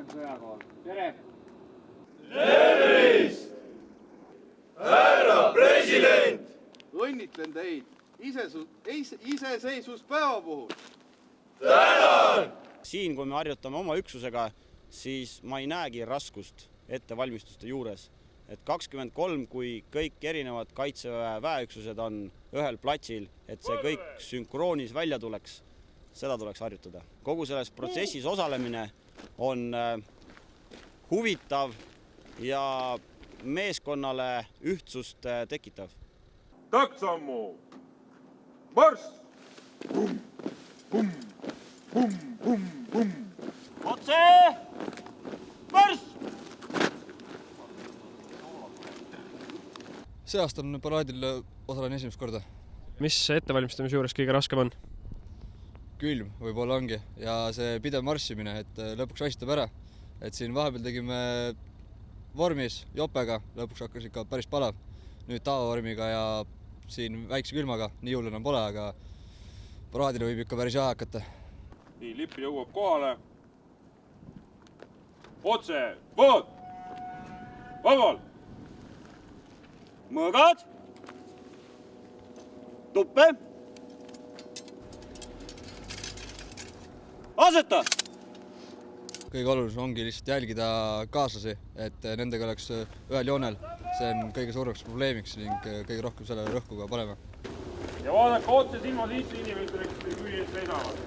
Kristjan Sõjakool. Tere! Tervist! Härra president! Õnnitlen teid iseseisvuspäeva puhul. Tänan! Siin, kui me harjutame oma üksusega, siis ma ei näegi raskust ettevalmistuste juures. Et 23, kui kõik erinevad Kaitseväe väeüksused on ühel platsil, et see kõik sünkroonis välja tuleks, seda tuleks harjutada. Kogu selles protsessis osalemine on huvitav ja meeskonnale ühtsust tekitav. Taktsammu! Marss! Bum, bum, bum, bum, bum. Otse! Marss! See aasta on paraadil osalen esimest korda. Mis ettevalmistamise juures kõige raskem on? Külm võib-olla ongi ja see pidev marssimine, et lõpuks väsitab ära. Et siin vahepeal tegime vormis jopega, lõpuks hakkas ikka päris palav. Nüüd tavavormiga ja siin väikse külmaga, nii hull enam pole, aga paraadile võib ikka päris hea hakata. Nii, lipp jõuab kohale. Otse, võõd! Vabal! Mõõgad! Tuppe! Aseta! Kõige olulisem ongi lihtsalt jälgida kaaslasi, et nendega oleks ühel joonel. See on kõige suureks probleemiks ning kõige rohkem selle rõhkuga paneme. Ja vaadake otse silma sisse inimestele, kes teil küüned seisavad.